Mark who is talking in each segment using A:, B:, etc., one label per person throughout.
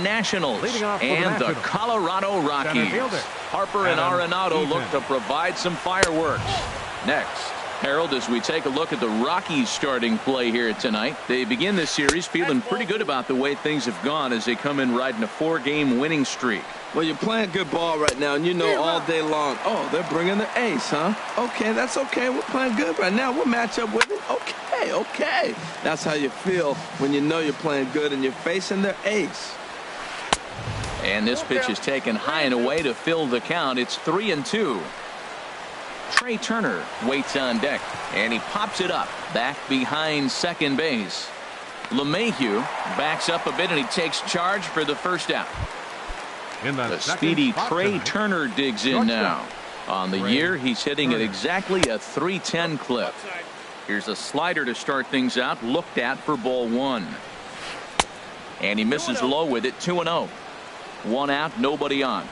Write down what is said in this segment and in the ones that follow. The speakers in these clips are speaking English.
A: Nationals and the Colorado Rockies. Harper and Arenado look to provide some fireworks. Next, Harold, as we take a look at the Rockies starting play here tonight, they begin this series feeling pretty good about the way things have gone as they come in riding a 4-game winning streak.
B: Well, you're playing good ball right now, and you know all day long, oh, they're bringing the ace, huh? Okay, that's okay. We're playing good right now. We'll match up with it. Okay. That's how you feel when you know you're playing good and you're facing their ace.
A: And this pitch is taken high and away to fill the count. It's 3-2. Trey Turner waits on deck, and he pops it up back behind second base. LeMahieu backs up a bit, and he takes charge for the first out. The speedy Trey Turner digs in now. On the year, he's hitting at exactly a .310 clip. Here's a slider to start things out, looked at for ball one. And he misses low with it, 2-0. 1 out, nobody on.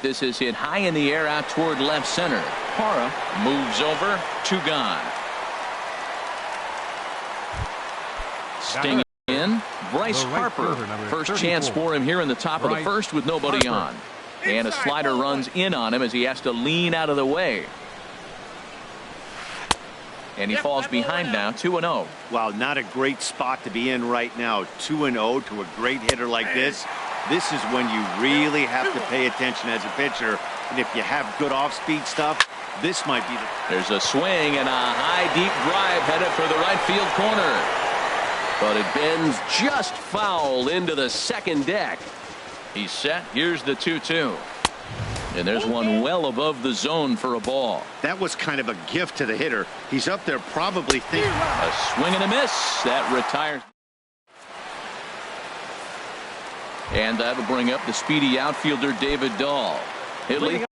A: This is hit high in the air out toward left center. Parra moves over, 2 gone. Stinging in, Bryce Harper. First chance for him here in the top of the first with nobody on. And a slider runs in on him as he has to lean out of the way. And he falls behind now, 2-0.
C: Wow, not a great spot to be in right now. 2-0 to a great hitter like this. This is when you really have to pay attention as a pitcher. And if you have good off-speed stuff, this might be the...
A: There's a swing and a high, deep drive headed for the right field corner. But it bends just foul into the second deck. He's set. Here's the 2-2. And there's one well above the zone for a ball.
C: That was kind of a gift to the hitter. He's up there probably thinking.
A: A swing and a miss. That retires. And that'll bring up the speedy outfielder David Dahl. He'll lead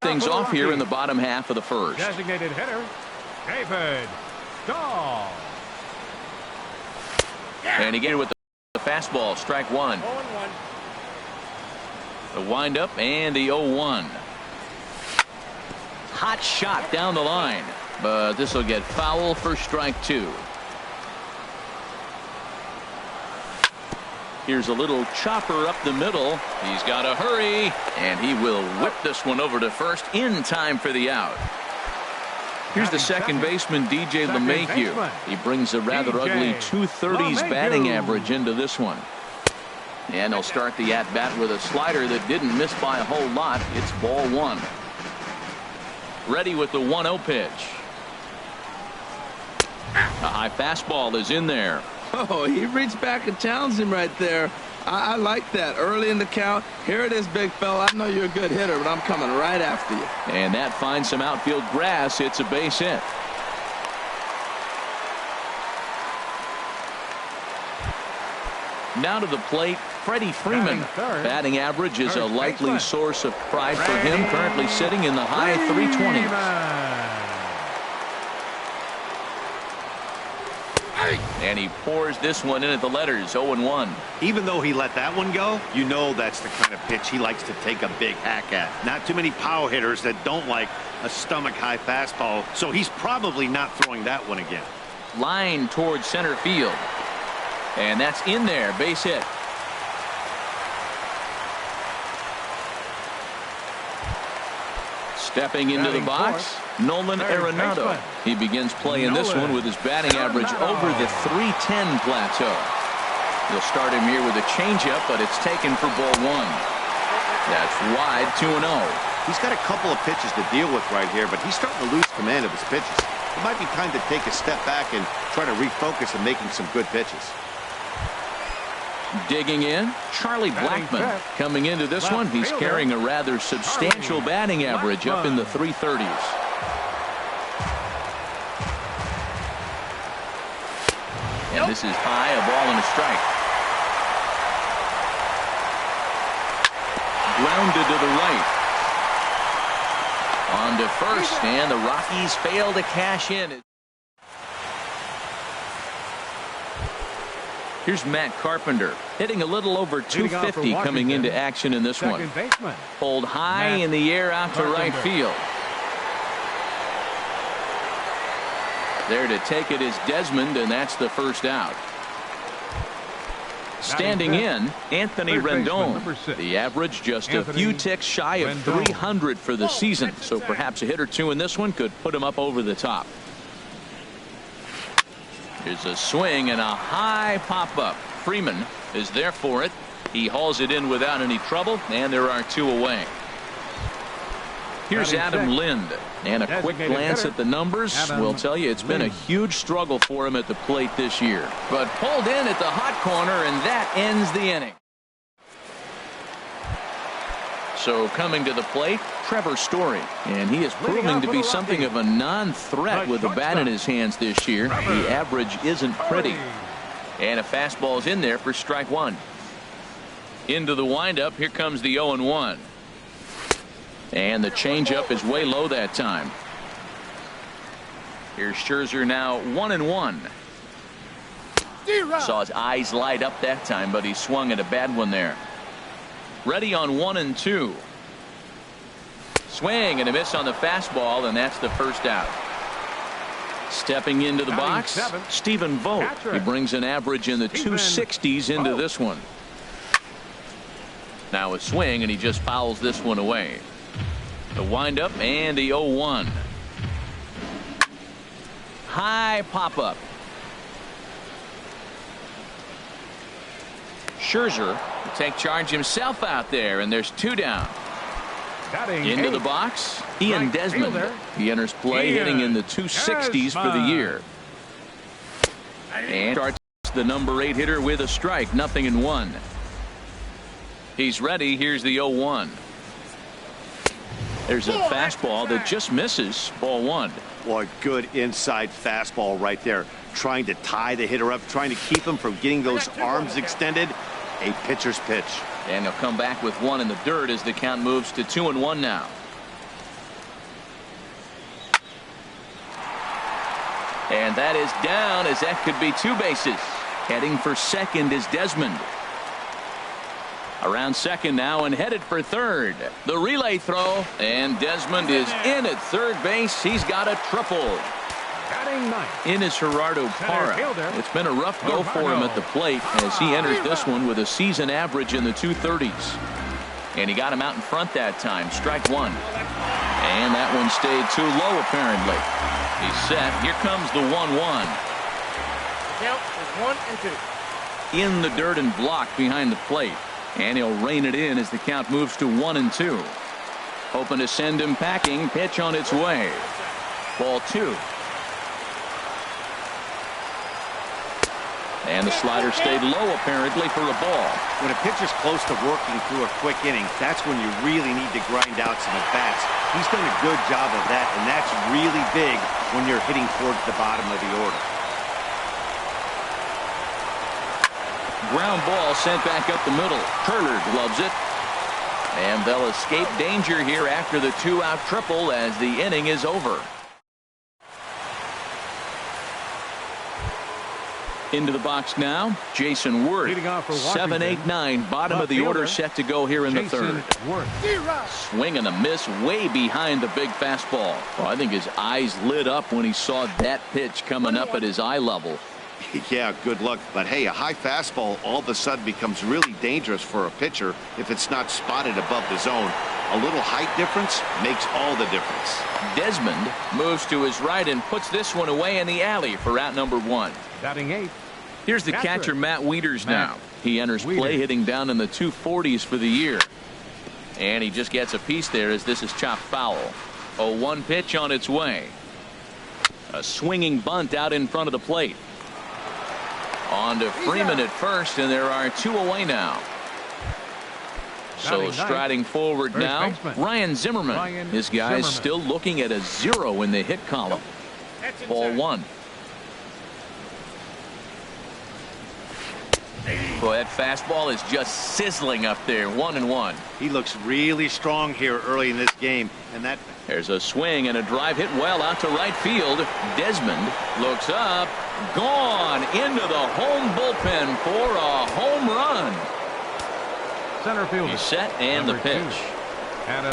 A: things off here in the bottom half of the first.
D: Designated hitter, David Dahl.
A: And again with the fastball, strike one. The windup and the 0-1. Hot shot down the line, but this will get foul for strike 2. Here's a little chopper up the middle. He's got to hurry, and he will whip this one over to first in time for the out. Here's the second baseman, DJ LeMahieu. He brings a rather ugly 230s batting average into this one. And they'll start the at-bat with a slider that didn't miss by a whole lot. It's ball one. Ready with the 1-0 pitch. A high fastball is in there.
B: Oh, he reached back and challenged him right there. I like that. Early in the count. Here it is, big fella. I know you're a good hitter, but I'm coming right after you.
A: And that finds some outfield grass. It's a base hit. Now to the plate, Freddie Freeman. Batting average is a likely source of pride for him, currently sitting in the high 320s. And he pours this one in at the letters, 0-1.
C: Even though he let that one go, you know that's the kind of pitch he likes to take a big hack at. Not too many power hitters that don't like a stomach-high fastball, so he's probably not throwing that one again.
A: Line towards center field. And that's in there, base hit. Stepping into the box, Nolan Arenado. He begins playing this one with his batting average over the 310 plateau. They'll start him here with a changeup, but it's taken for ball one. That's wide, 2-0.
C: He's got a couple of pitches to deal with right here, but he's starting to lose command of his pitches. It might be time to take a step back and try to refocus on making some good pitches.
A: Digging in, Charlie Blackmon. Coming into this one, he's carrying a rather substantial batting average up in the 330s. And this is high, a ball and a strike. Grounded to the right. On to first, and the Rockies fail to cash in. Here's Matt Carpenter hitting a little over 250 coming into action in this one. Pulled high in the air out to right field. There to take it is Desmond, and that's the first out. Standing in, Anthony
D: third baseman,
A: Rendon.
D: number 6.
A: The average just a
D: Anthony
A: few ticks shy of
D: Rendon.
A: 300 for the season, so perhaps a hit or two in this one could put him up over the top. Here's a swing and a high pop-up. Freeman is there for it. He hauls it in without any trouble, and there are 2 away. Here's Adam Lind, and a quick glance at the numbers will tell you it's been a huge struggle for him at the plate this year. But pulled in at the hot corner, and that ends the inning. So coming to the plate, Trevor Story, and he is proving to be something of a non-threat with the bat in his hands this year. The average isn't pretty. And a fastball's in there for strike 1. Into the windup, here comes the 0-1. And the changeup is way low that time. Here's Scherzer now 1-1. Saw his eyes light up that time, but he swung at a bad one there. Ready on 1-2. Swing and a miss on the fastball, and that's the first out. Stepping into the box, Stephen Vogt. He brings an average in the 260s into this one. Now a swing, and he just fouls this one away. The windup and the 0-1. High pop-up. Scherzer will take charge himself out there, and there's 2 down. Into the box, Ian Desmond. He enters play hitting in the 260s for the year. And starts the number 8 hitter with a strike, 0-1. He's ready. Here's the 0-1. There's a fastball that just misses. Ball 1.
C: Well, a good inside fastball right there. Trying to tie the hitter up, trying to keep him from getting those arms extended. A pitcher's pitch.
A: And he'll come back with 1 in the dirt as the count moves to 2-1 now. And that is down, as that could be 2 bases. Heading for second is Desmond. Around second now and headed for third. The relay throw, and Desmond is in at third base. He's got a triple. In is Gerardo Parra. It's been a rough go for him at the plate as he enters this one with a season average in the 230s. And he got him out in front that time. Strike 1. And that one stayed too low apparently. He's set. Here comes the 1-1.
E: Count is 1 and 2.
A: In the dirt and blocked behind the plate. And he'll rein it in as the count moves to 1-2. Hoping to send him packing. Pitch on its way. Ball 2. And the slider stayed low apparently for a ball.
C: When a pitcher's close to working through a quick inning, that's when you really need to grind out some at-bats. He's done a good job of that, and that's really big when you're hitting towards the bottom of the order.
A: Ground ball sent back up the middle. Turner gloves it. And they'll escape danger here after the 2-out triple as the inning is over. Into the box now, Jason Worth. 7-8-9, bottom of the order set to go here in the third. Swing and a miss way behind the big fastball. Well, I think his eyes lit up when he saw that pitch coming up at his eye level.
C: Yeah, good luck. But hey, a high fastball all of a sudden becomes really dangerous for a pitcher if it's not spotted above the zone. A little height difference makes all the difference.
A: Desmond moves to his right and puts this one away in the alley for out number 1.
D: Batting 8.
A: Here's the catcher, Matt Wieters now. He enters play hitting down in the 240s for the year. And he just gets a piece there as this is chopped foul. 0-1 pitch on its way. A swinging bunt out in front of the plate. On to Freeman at first, and there are 2 away now. So striding forward now, Ryan Zimmerman. This guy's still looking at a 0 in the hit column. Ball 1. Boy, that fastball is just sizzling up there. 1-1.
C: He looks really strong here early in this game, and that.
A: There's a swing and a drive hit well out to right field. Desmond looks up, gone into the home bullpen for a home run.
D: Center field.
A: He's set and the pitch.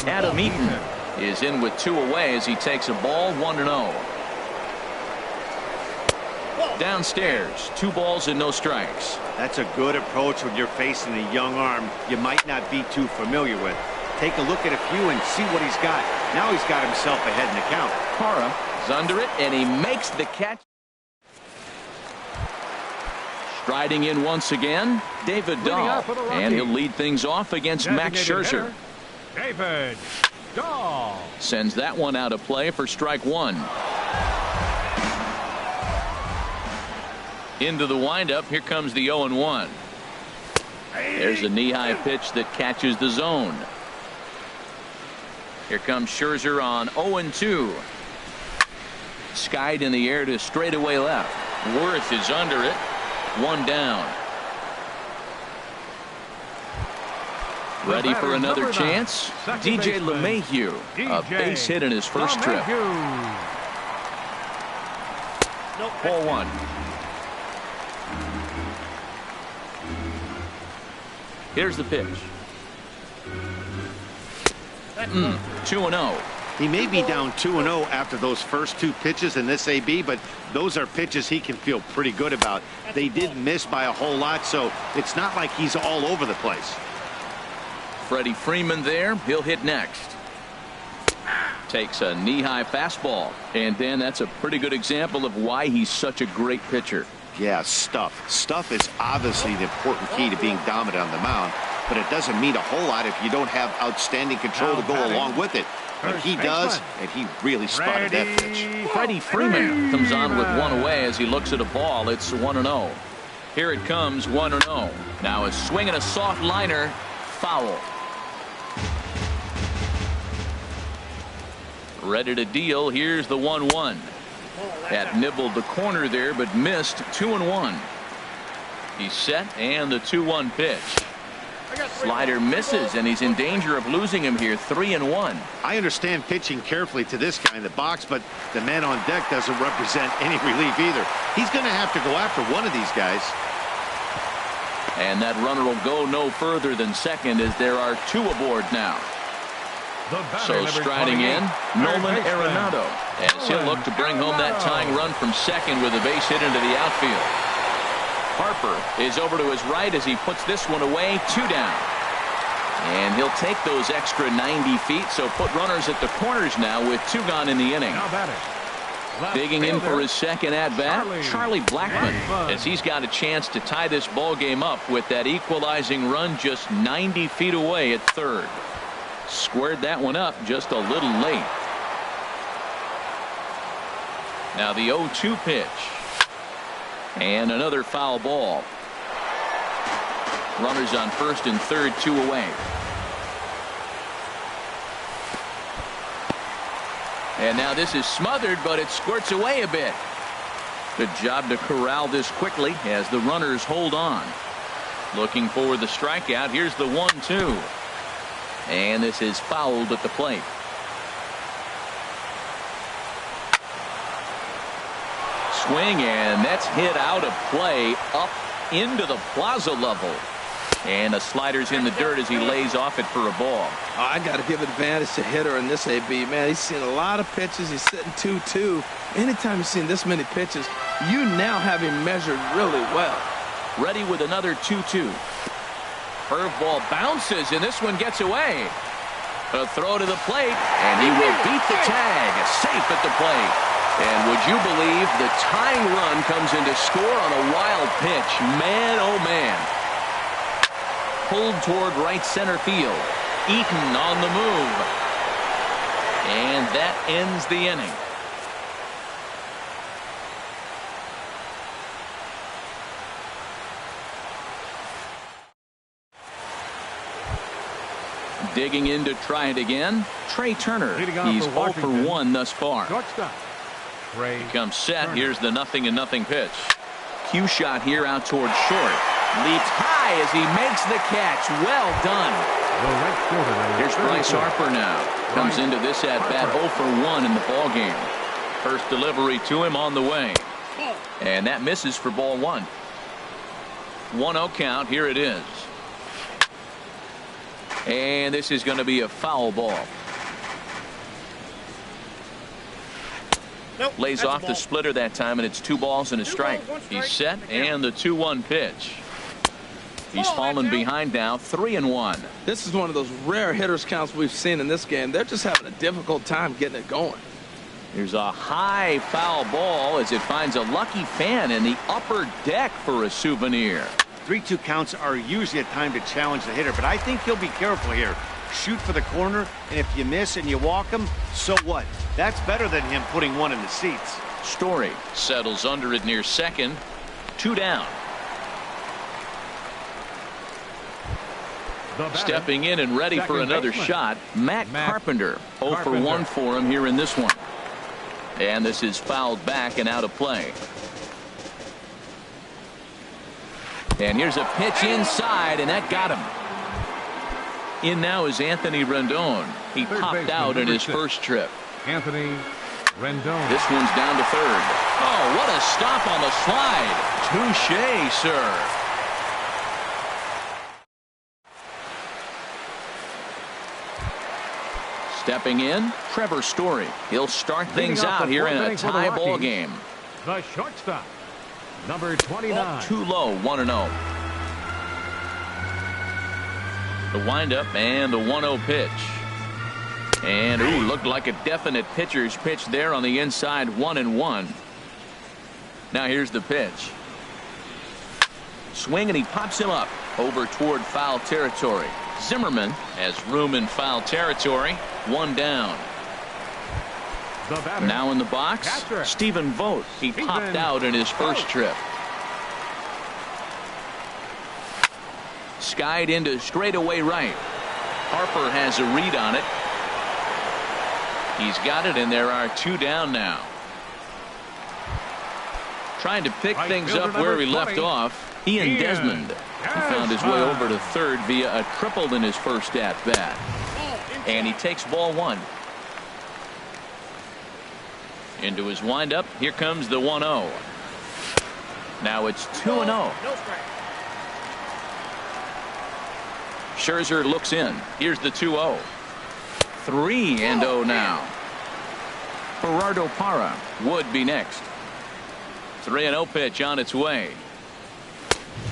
A: Adam Eaton is in with 2 away as he takes a ball. 1-0. Downstairs, 2 balls and no strikes.
C: That's a good approach when you're facing a young arm you might not be too familiar with. Take a look at a few and see what he's got. Now he's got himself ahead in the count.
A: Hara is under it, and he makes the catch. Striding in once again, David Dahl, and he'll lead things off against Max Scherzer.
D: David Dahl
A: sends that one out of play for strike 1. Into the windup, here comes the 0-1. There's a knee-high pitch that catches the zone. Here comes Scherzer on 0-2. Skied in the air to straightaway left. Worth is under it. 1 down. Ready for another chance? DJ LeMahieu, a base hit in his first trip. Ball 1. Here's the pitch. 2-0.
C: He may be down 2-0 after those first 2 pitches in this AB, but those are pitches he can feel pretty good about. They did miss by a whole lot, so it's not like he's all over the place.
A: Freddie Freeman there. He'll hit next. Takes a knee-high fastball. And then that's a pretty good example of why he's such a great pitcher.
C: Yeah, stuff. Stuff is obviously the important key to being dominant on the mound, but it doesn't mean a whole lot if you don't have outstanding control to go along with it. But he does, and he really spotted that pitch.
A: Freddie Freeman comes on with 1 away as he looks at a ball. It's 1-0. Here it comes, 1-0. Now a swing and a soft liner, foul. Ready to deal. Here's the 1-1. That nibbled the corner there, but missed. 2-1. He's set, and the 2-1 pitch. Slider misses, and he's in danger of losing him here. 3-1.
C: I understand pitching carefully to this guy in the box, but the man on deck doesn't represent any relief either. He's going to have to go after one of these guys.
A: And that runner will go no further than second as there are 2 aboard now. So striding in, Nolan Arenado, as he'll look to bring home that tying run from second with a base hit into the outfield. Harper is over to his right as he puts this one away. 2 down. And he'll take those extra 90 feet, so put runners at the corners now with 2 gone in the inning. Digging in for his second at-bat, Charlie Blackmon, as he's got a chance to tie this ball game up with that equalizing run just 90 feet away at third. Squared that one up just a little late. Now the 0-2 pitch. And another foul ball. Runners on first and third, 2 away. And now this is smothered, but it squirts away a bit. Good job to corral this quickly as the runners hold on. Looking for the strikeout. Here's the 1-2. And this is fouled at the plate. Swing, and that's hit out of play up into the plaza level. And a slider's in the dirt as he lays off it for a ball.
B: I got to give advantage to hitter in this AB, man. He's seen a lot of pitches. He's sitting 2-2. Anytime you've seen this many pitches, you now have him measured really well.
A: Ready with another 2-2. Curveball bounces, and this one gets away. A throw to the plate, and he will beat the tag. Safe at the plate. And would you believe the tying run comes in to score on a wild pitch? Man, oh man. Pulled toward right center field. Eaton on the move. And that ends the inning. Digging in to try it again, Trey Turner. He's 0 for 1 thus far. He comes set. Here's the 0-0 pitch. Cue shot here out toward short. Leaps high as he makes the catch. Well done. Here's Bryce Harper now. Comes into this at bat 0 for 1 in the ball game. First delivery to him on the way. And that misses for ball 1. 1-0 count. Here it is. And this is going to be a foul ball.
E: Nope,
A: Lays
E: that's a
A: off the
E: ball.
A: splitter that time, and it's 2 balls and a
E: 2
A: strike.
E: balls, 1 strike.
A: He's set,
E: The count.
A: and the 2-1 pitch. He's
E: Ball,
A: fallen
E: that's out.
A: behind now, 3-1.
B: This is one of those rare hitters counts we've seen in this game. They're just having a difficult time getting it going.
A: Here's a high foul ball as it finds a lucky fan in the upper deck for a souvenir.
C: 3-2 counts are usually a time to challenge the hitter, but I think he'll be careful here. Shoot for the corner, and if you miss and you walk him, so what? That's better than him putting one in the seats.
A: Story settles under it near second. 2 down.
D: The batter,
A: Stepping in and ready for
D: second
A: another
D: baseman,
A: shot, Matt Carpenter. 0 for 1
D: Carpenter.
A: for him here in this one. And this is fouled back and out of play. And here's a pitch inside, and that got him. In now is Anthony Rendon. He
D: Third
A: popped
D: baseman,
A: out in
D: number
A: his
D: 6.
A: first trip.
D: Anthony Rendon.
A: This one's down to third. Oh, what a stop on the slide. Touche, sir. Stepping in, Trevor Story. He'll start things
D: Leading off
A: out
D: the
A: here in
D: fourth
A: a
D: inning for the
A: tie ball
D: Rockies.
A: game.
D: The shortstop, number 29.
A: Too low, 1-0. The windup and the 1-0 pitch. And, ooh, looked like a definite pitcher's pitch there on the inside, 1-1. Now here's the pitch. Swing, and he pops him up over toward foul territory. Zimmerman has room in foul territory. 1 down.
D: The batter,
A: Now in the box,
D: catcher.
A: Stephen Vogt. He
D: Stephen
A: popped out in his first
D: Vogt.
A: trip. Skied into straightaway right. Harper has a read on it. He's got it, and there are 2 down now. Trying to pick
D: Right
A: things
D: fielder
A: up where
D: number
A: he left
D: 20,
A: off. Ian
D: Ian
A: Desmond. He found his way
D: Desmond.
A: over to third via a triple in his first at bat. And he takes ball 1. Into his windup. Here comes the 1-0. Now it's 2-0.
E: No strike.
A: Scherzer looks in. Here's the 2-0. 3-0 now. Gerardo Parra would be next. 3-0 pitch on its way.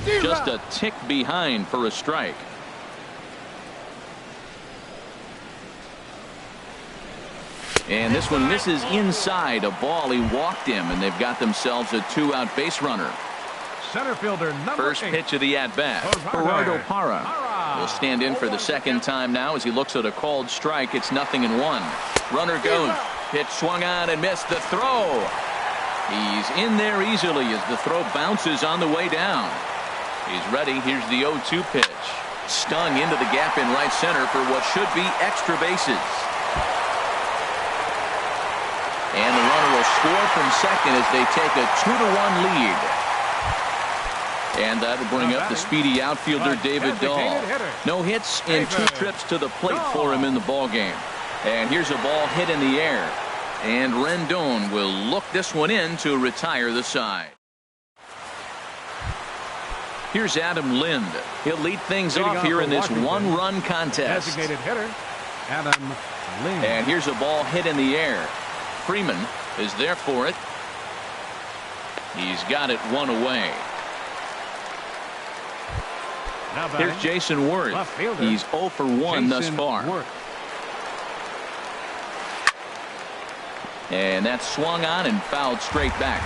A: Just a tick behind for a strike. And this one misses inside. A ball. He walked him, and they've got themselves a 2-out base runner.
D: Center fielder, number
A: First
D: 8.
A: pitch of the at-bat. Gerardo Parra will stand in for the second time now as he looks at a called strike. It's 0-1. Runner goes. Pitch swung on and missed. The throw. He's in there easily as the throw bounces on the way down. He's ready. Here's the 0-2 pitch. Stung into the gap in right center for what should be extra bases. And the runner will score from second as they take a 2-1 lead. And that'll bring up the speedy outfielder David Dahl. No hits in 2 trips to the plate for him in the ballgame. And here's a ball hit in the air. And Rendon will look this one in to retire the side. Here's Adam Lind. He'll lead things off here in this 1-run contest.
D: Designated hitter, Adam Lind.
A: And here's a ball hit in the air. Freeman is there for it. He's got it 1 away.
D: Now batting,
A: Here's Jason Worth.
D: left fielder,
A: He's 0 for 1 thus
D: Jason
A: far.
D: Worth.
A: And that's swung on and fouled straight back.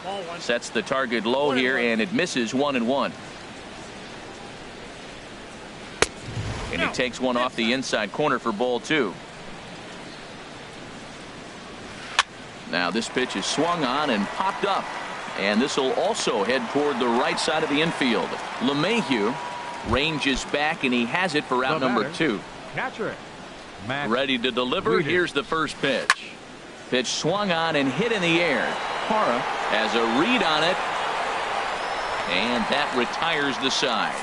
E: Ball 1.
A: Sets the target low here, and it misses 1-1. And he takes one off the inside corner for ball 2. Now this pitch is swung on and popped up. And this will also head toward the right side of the infield. LeMahieu ranges back, and he has it for out
D: The
A: number
D: batter,
A: 2.
D: Catcher, Matt
A: Ready to deliver.
D: Reeder.
A: Here's the first pitch. Pitch swung on and hit in the air. Parra has a read on it. And that retires the side.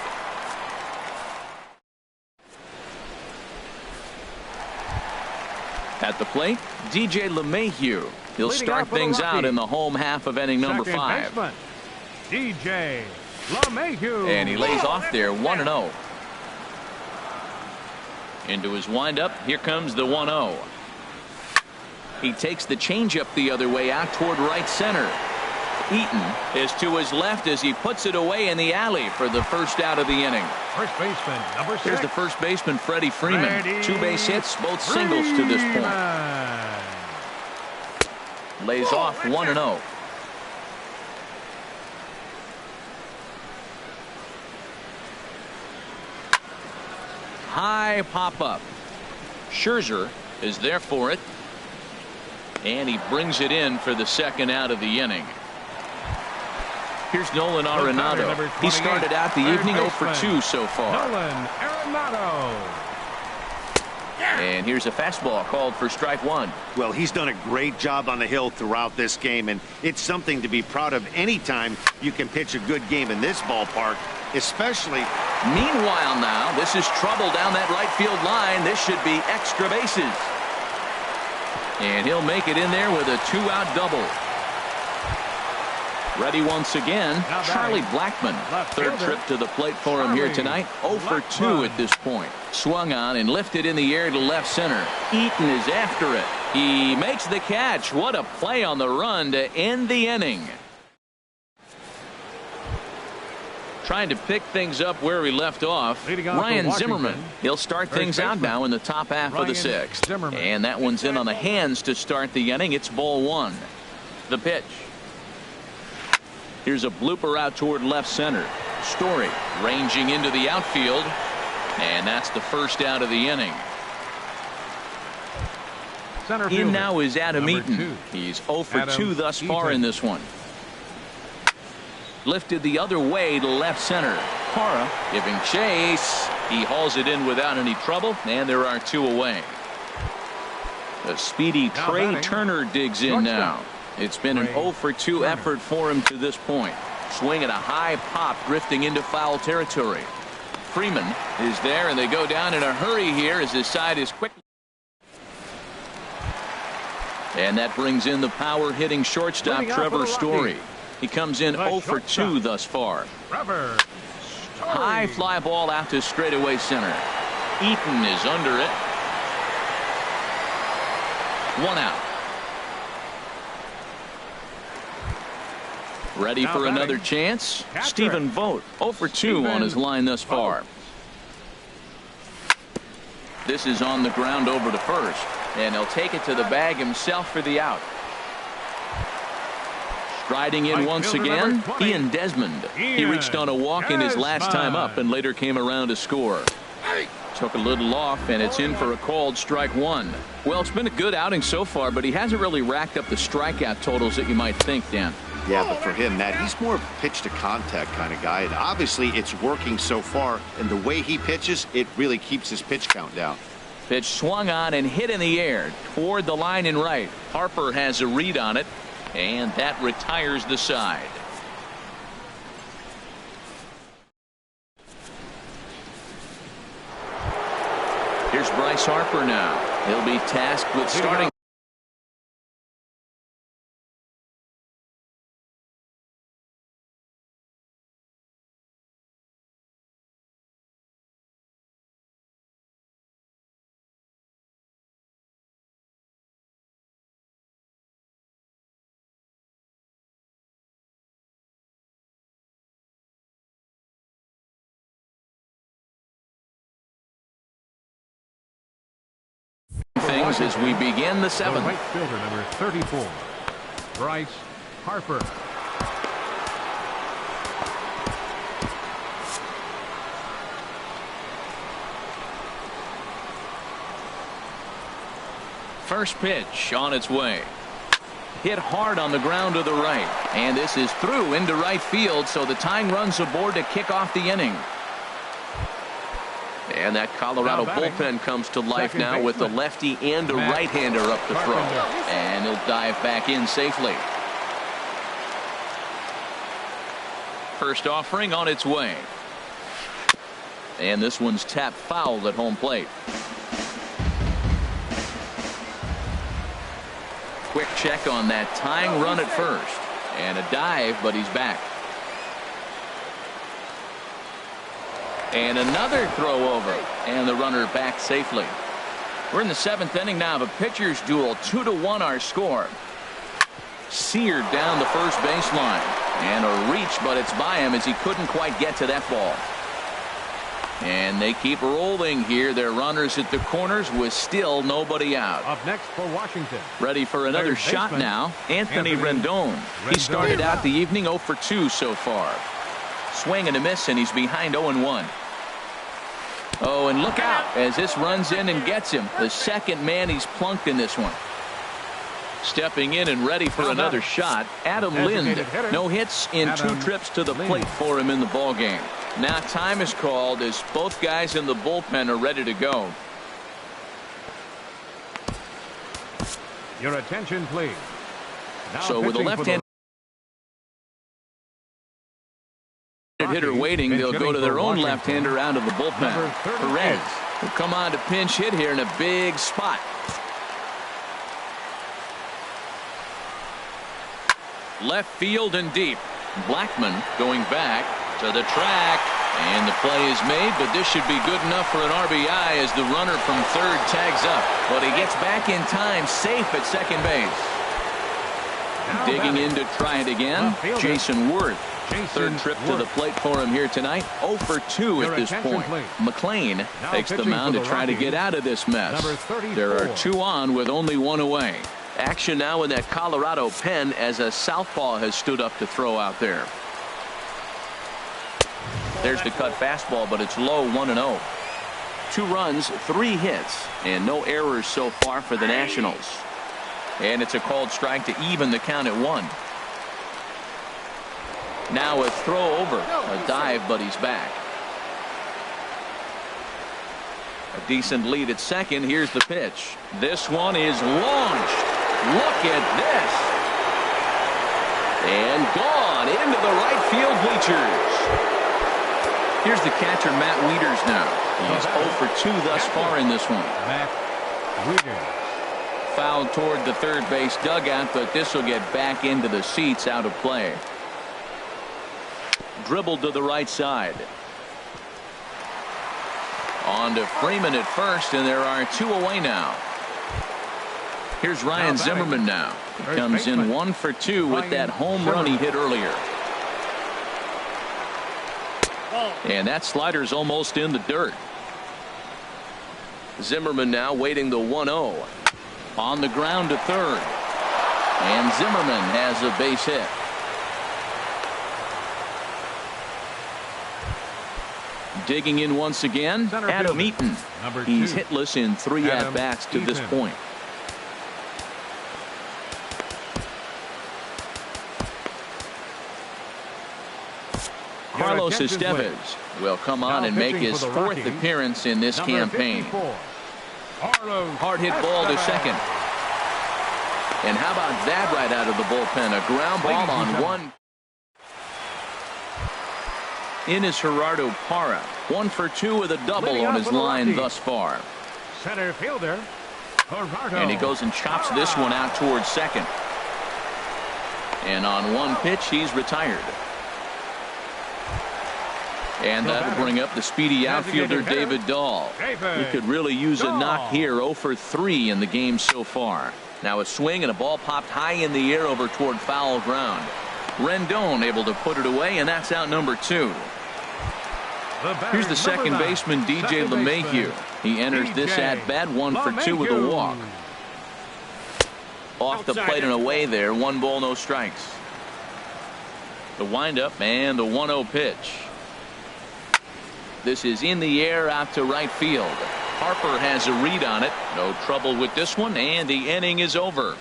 A: At the plate, DJ LeMahieu. He'll
D: Leading
A: start
D: off for the
A: things out
D: Rockies.
A: in the home half of inning number
D: Second
A: 5.
D: baseman, DJ LeMahieu.
A: And he lays off there 1-0. Into his windup. Here comes the 1-0. He takes the changeup the other way out toward right center. Eaton is to his left as he puts it away in the alley for the first out of the inning.
D: First baseman, number 6.
A: Here's the first baseman, Freddie Freeman. 2 base hits, both singles to this point. Lays off 1-0. High pop-up. Scherzer is there for it. And he brings it in for the second out of the inning. Here's Nolan Arenado. He started out the evening 0 for 2 so far.
D: Nolan Arenado.
A: And here's a fastball called for strike 1.
C: Well, he's done a great job on the hill throughout this game, and it's something to be proud of anytime you can pitch a good game in this ballpark, especially.
A: Meanwhile now, this is trouble down that right field line. This should be extra bases. And he'll make it in there with a 2-out double. Ready once again, Charlie Blackmon. Third trip to the plate for him here tonight. 0 for 2 at this point. Swung on and lifted in the air to left center. Eaton is after it. He makes the catch. What a play on the run to end the inning. Trying to pick things up where we left off. Ryan Zimmerman. He'll start things out now in the top half of the 6th. And that one's in on the hands to start the inning. It's ball 1. The pitch. Here's a blooper out toward left center. Story ranging into the outfield. And that's the first out of the inning. In now is Adam Eaton. He's 0 for 2 thus far in this one. Lifted the other way to left center. Parra giving chase. He hauls it in without any trouble, and there are 2 away. The speedy Trey Turner digs in now. It's been an 0 for 2 effort for him to this point. Swing at a high pop, drifting into foul territory. Freeman is there, and they go down in a hurry here as his side is quick. And that brings in the power hitting shortstop Trevor Story. He comes in 0 for 2 thus far. High fly ball out to straightaway center. Eaton is under it. 1 out. Ready for another chance? Stephen Vogt 0 for 2 on his line thus far. This is on the ground over to first, and he'll take it to the bag himself for the out. Striding in once again, Ian Desmond. He reached on a walk in his last time up and later came around to score. Took a little off, and it's in for a called strike 1. Well, it's been a good outing so far, but he hasn't really racked up the strikeout totals that you might think, Dan.
C: Yeah, but for him, Matt, he's more of a pitch to contact kind of guy, and obviously it's working so far, and the way he pitches, it really keeps his pitch count down.
A: Pitch swung on and hit in the air toward the line and right. Harper has a read on it, and that retires the side. Here's Bryce Harper now. He'll be tasked with starting. Things as we begin the 7th.
D: Right fielder number 34, Bryce Harper.
A: First pitch on its way. Hit hard on the ground to the right, and this is through into right field, so the tying runs aboard to kick off the inning. And that Colorado bullpen comes to life now with a lefty and a right-hander up the throw. And he'll dive back in safely. First offering on its way. And this one's tapped foul at home plate. Quick check on that tying run at first. And a dive, but he's back. And another throw over. And the runner back safely. We're in the 7th inning now of a pitcher's duel. 2-1 our score. Seared down the first baseline. And a reach, but it's by him as he couldn't quite get to that ball. And they keep rolling here. Their runners at the corners with still nobody out.
D: Up next for Washington.
A: Ready for another shot now. Anthony Rendon. He started out the evening 0 for 2 so far. Swing and a miss, and he's behind 0-1. Oh, and look out as this runs in and gets him. The second man he's plunked in this one. Stepping in and ready for another shot, Adam Lind. No hits in 2 trips to the plate for him in the ball game. Now time is called as both guys in the bullpen are ready to go.
D: Your attention, please. Now
A: so with a left-handed hitter waiting, they'll go to their own left-hander out of the bullpen. Perez will come on to pinch hit here in a big spot. Left field and deep. Blackman going back to the track, and the play is made, but this should be good enough for an RBI as the runner from third tags up. But he gets back in time, safe at second base. Digging in to try it again, Jason Worth. Third trip to the plate for him here tonight. 0 for 2 at this point. McLean takes the mound to try to get out of this mess. There are 2 on with only 1 away. Action now in that Colorado pen as a southpaw has stood up to throw out there. There's the cut fastball, but it's low, 1-0. 2 runs, 3 hits, and no errors so far for the Nationals. And it's a called strike to even the count at 1. Now a throw over, a dive, but he's back. A decent lead at second. Here's the pitch. This one is launched. Look at this. And gone into the right field bleachers. Here's the catcher, Matt Wieters now. He's 0 for 2 thus far in this one.
D: Matt Wieters.
A: Foul toward the third base dugout, but this will get back into the seats, out of play. Dribbled to the right side. On to Freeman at first, and there are 2 away now. Here's Ryan Zimmerman now. He comes in 1 for 2 with that home run he hit earlier. And that slider's almost in the dirt. Zimmerman now waiting the 1-0. On the ground to third. And Zimmerman has a base hit. Digging in once again, Adam Eaton. He's hitless in 3 at-bats to this point. Carlos Estevez will come on and make his 4th appearance in this campaign. Hard hit ball to second. And how about that right out of the bullpen? A ground ball on 1. In is Gerardo Parra. 1 for 2 with a double on his line thus far.
D: Center fielder Gerardo.
A: And he goes and chops this one out towards second. And on 1 pitch, he's retired. And that'll bring up the speedy outfielder David Dahl. He could really use a knock here. 0 for 3 in the game so far. Now a swing and a ball popped high in the air over toward foul ground. Rendon able to put it away, and that's out number 2. Here's the second baseman, DJ LeMahieu. He enters this at bat 1 for 2 with a walk. Off the plate and away there. 1 ball, no strikes. The windup and the 1-0 pitch. This is in the air out to right field. Harper has a read on it. No trouble with this one, and the inning is over.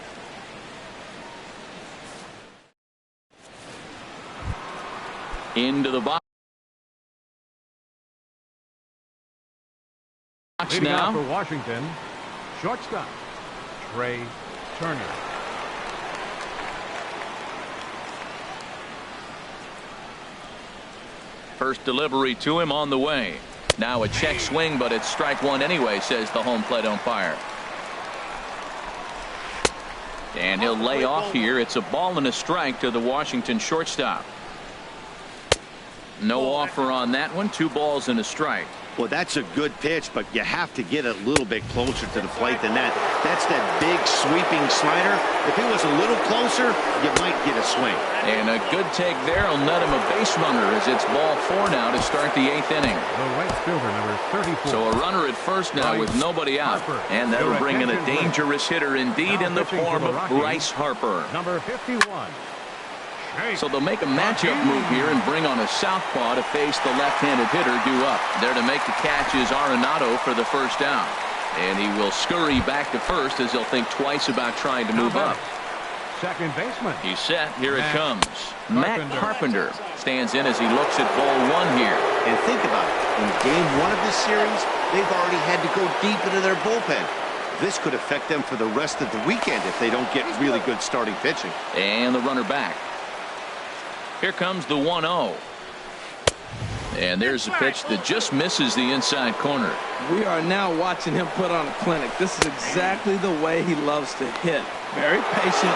A: Into the box now
D: for Washington, shortstop Trey Turner.
A: First delivery to him on the way. Now a check swing, but it's strike 1 anyway, says the home plate umpire. And he'll lay off here. It's a ball and a strike to the Washington shortstop. No offer on that one. 2 balls and a strike.
C: Well, that's a good pitch, but you have to get a little bit closer to the plate than that. That's that big sweeping slider. If it was a little closer, you might get a swing.
A: And a good take there will net him a base runner as it's ball 4 now to start the 8th inning.
D: The right fielder, number 34.
A: So a runner at first now with nobody out. And that'll bring in a dangerous hitter indeed in the form of Bryce Harper.
D: Number 51.
A: So they'll make a matchup move here and bring on a southpaw to face the left-handed hitter due up. There to make the catch is Arenado for the first down. And he will scurry back to first as he'll think twice about trying to move up.
D: Second baseman.
A: He's set. Here it comes. Matt Carpenter stands in as he looks at ball 1 here.
C: And think about it. In game 1 of this series, they've already had to go deep into their bullpen. This could affect them for the rest of the weekend if they don't get really good starting pitching.
A: And the runner back. Here comes the 1-0. And there's a pitch that just misses the inside corner.
B: We are now watching him put on a clinic. This is exactly the way he loves to hit. Very patient.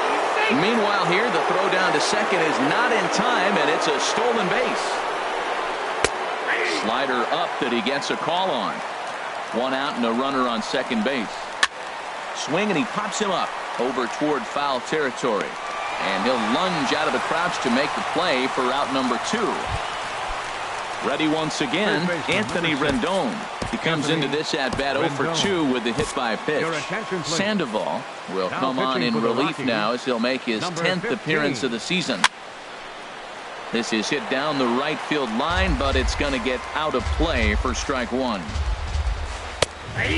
A: Meanwhile here, the throw down to second is not in time, and it's a stolen base. Slider up that he gets a call on. 1 out and a runner on second base. Swing, and he pops him up over toward foul territory. And he'll lunge out of the crouch to make the play for out number 2. Ready once again, Anthony Rendon. He comes into this at-bat 0 for 2 with the hit by pitch. Sandoval will come on in relief now as he'll make his 10th appearance of the season. This is hit down the right field line, but it's going to get out of play for strike 1.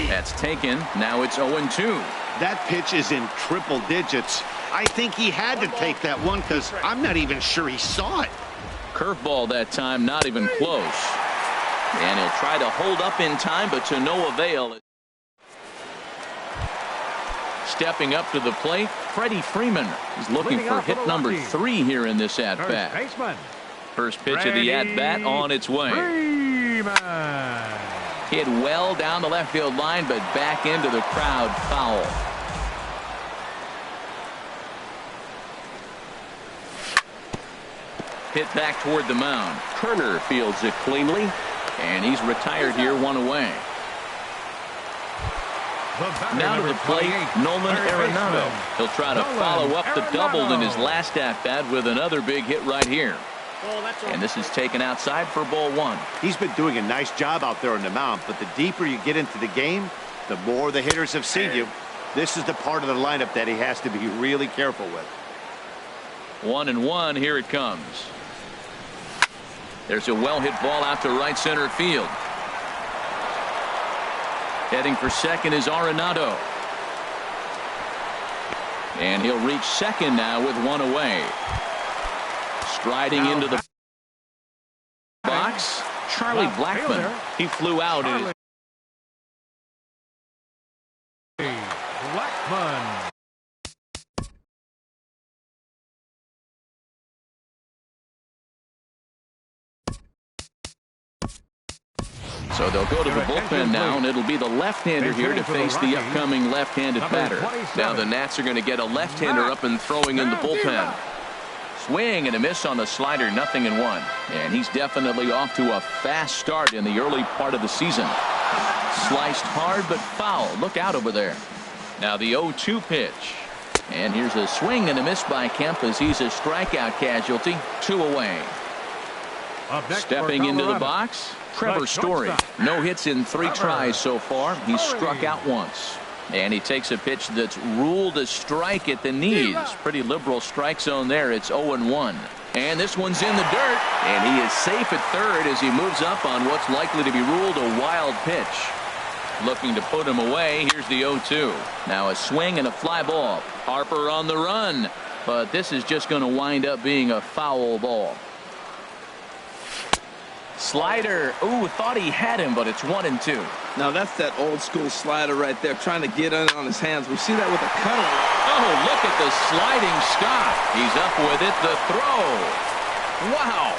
A: That's taken. Now it's 0-2.
C: That pitch is in triple digits. I think he had to take that one because I'm not even sure he saw it.
A: Curveball that time, not even close. And he'll try to hold up in time, but to no avail. Stepping up to the plate, Freddie Freeman is looking for hit number 3 here in this at-bat. First pitch of the at-bat on its way. Hit well down the left field line, but back into the crowd, foul. Hit back toward the mound. Turner fields it cleanly, and he's retired here, 1 away. Now to the plate, Nolan Arenado. He'll try to follow up the double in his last at-bat with another big hit right here. And this is taken outside for ball 1.
C: He's been doing a nice job out there on the mound, but the deeper you get into the game, the more the hitters have seen you. This is the part of the lineup that he has to be really careful with.
A: 1-1, here it comes. There's a well-hit ball out to right center field. Heading for second is Arenado. And he'll reach second now with 1 away. Striding into the box, Charlie Blackmon. He flew out in his
D: Blackmon.
A: So they'll go to the bullpen now, and it'll be the left-hander here to face the upcoming left-handed batter. Now the Nats are going to get a left-hander up and throwing in the bullpen. Swing and a miss on the slider, 0-1. And he's definitely off to a fast start in the early part of the season. Sliced hard but foul. Look out over there. Now the 0-2 pitch. And here's a swing and a miss by Kemp as he's a strikeout casualty. 2 away. Stepping into the box, Trevor Story. No hits in 3 tries so far. He's struck out once. And he takes a pitch that's ruled a strike at the knees. Pretty liberal strike zone there. It's 0-1. And this one's in the dirt. And he is safe at third as he moves up on what's likely to be ruled a wild pitch. Looking to put him away. Here's the 0-2. Now a swing and a fly ball. Harper on the run. But this is just going to wind up being a foul ball. Slider. Ooh, thought he had him, but it's 1-2.
B: Now that's that old school slider right there, trying to get in on his hands. We see that with a cutter.
A: Oh, look at the sliding stop. He's up with it. The throw. Wow.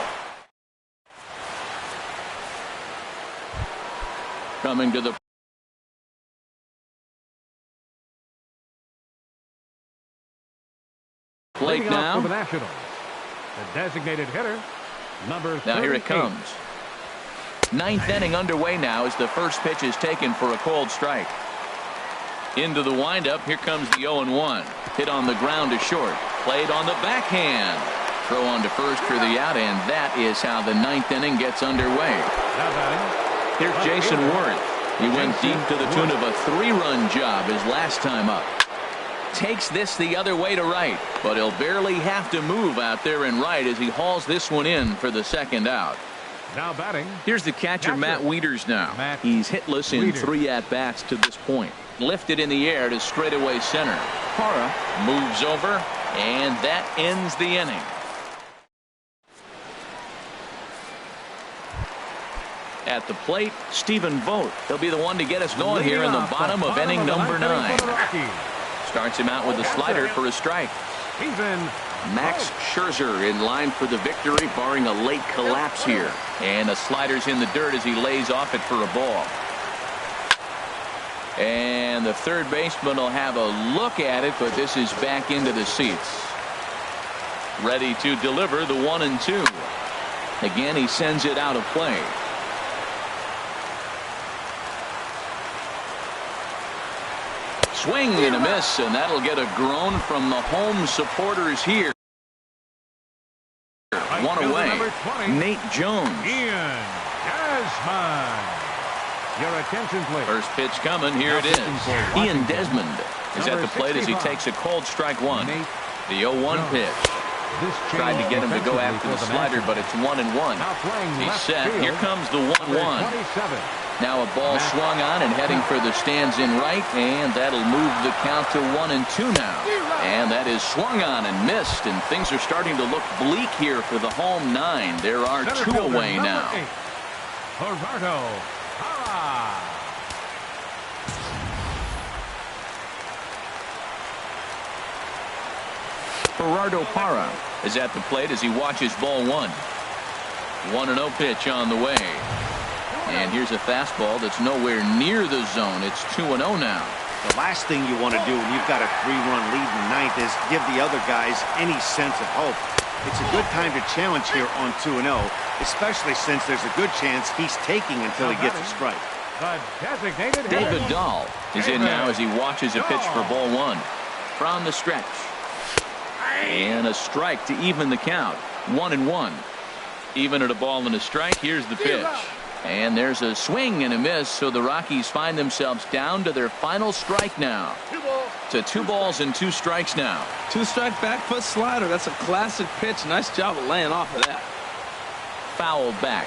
A: Coming to the plate now.
D: For the Nationals, the designated hitter, Number
A: Now here it
D: 38.
A: comes. Ninth inning underway now as the first pitch is taken for a cold strike. Into the windup. Here comes the 0-1. Hit on the ground to short. Played on the backhand. Throw on to first for the out, and that is how the ninth inning gets underway.
D: Now batting.
A: Here's Jason Worth. He went deep to the tune of a 3-run job his last time up. Takes this the other way to right, but he'll barely have to move out there in right as he hauls this one in for the second out.
D: Now batting.
A: Here's the catcher, Matt Wieters now. He's hitless in 3 at-bats to this point. Lifted in the air to straightaway center. Parra moves over, and that ends the inning. At the plate, Stephen Vogt. He'll be the one to get us going here in the bottom of inning number 9. Starts him out with a slider for a strike. Max Scherzer in line for the victory, barring a late collapse here. And the slider's in the dirt as he lays off it for a ball. And the third baseman will have a look at it, but this is back into the seats. Ready to deliver the 1-2. Again, he sends it out of play. Swing and a miss, and that'll get a groan from the home supporters here. One away. Nate Jones.
D: Ian Desmond. Your attention, please.
A: First pitch coming. Here it is. Ian Desmond is at the plate as he takes a cold strike one. The 0-1 pitch. Tried to get him to go after the slider, but it's 1-1. He's set. Here comes the 1-1. Now a ball swung on and heading for the stands in right, and that'll move the count to 1-2 now. And that is swung on and missed, and things are starting to look bleak here for the home 9. There are 2 away now.
D: Gerardo Parra.
A: Gerardo Parra is at the plate as he watches ball 1. 1-0 pitch on the way. And here's a fastball that's nowhere near the zone. It's 2-0 now.
C: The last thing you want to do when you've got a 3-run lead in the ninth is give the other guys any sense of hope. It's a good time to challenge here on 2-0, especially since there's a good chance he's taking until he gets a strike.
A: David Dahl is in now as he watches a pitch for ball 1. From the stretch. And a strike to even the count. 1-1. Even at a ball and a strike. Here's the pitch. And there's a swing and a miss, so the Rockies find themselves down to their final strike now. To 2 balls and 2 strikes now.
B: 2-strike back foot slider. That's a classic pitch. Nice job of laying off of that.
A: Fouled back.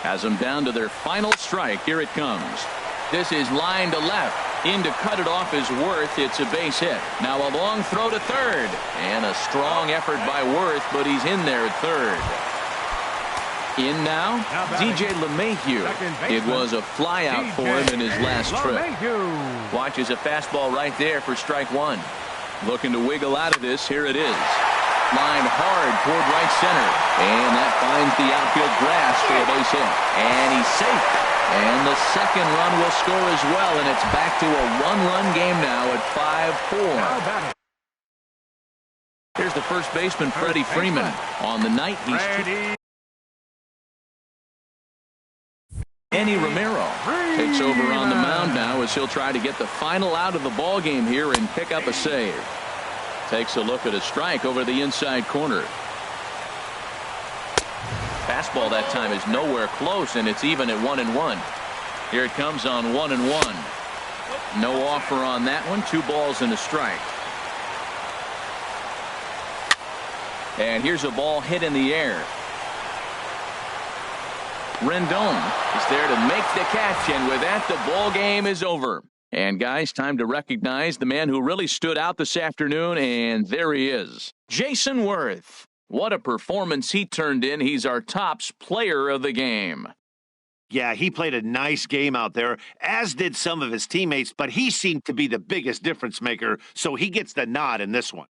A: Has them down to their final strike. Here it comes. This is line to left. In to cut it off is Worth. It's a base hit. Now a long throw to third. And a strong effort by Worth, but he's in there at third. In now, DJ LeMahieu. It was a fly out for him in his last trip. Watches a fastball right there for strike 1. Looking to wiggle out of this. Here it is. Line hard toward right center. And that finds the outfield grass for a base hit. And he's safe. And the second run will score as well, and it's back to a 1-run game now at 5-4. Here's the first baseman, Freddie Freeman. On the night, he's Manny Romero takes over on the mound now as he'll try to get the final out of the ball game here and pick up a save. Takes a look at a strike over the inside corner. Fastball that time is nowhere close, and it's even at 1-1. Here it comes on 1-1. No offer on that one. 2 balls and a strike. And here's a ball hit in the air. Rendon is there to make the catch, and with that, the ball game is over. And guys, time to recognize the man who really stood out this afternoon, and there he is, Jason Worth. What a performance he turned in. He's our tops player of the game.
C: Yeah, he played a nice game out there, as did some of his teammates, but he seemed to be the biggest difference maker, so he gets the nod in this one.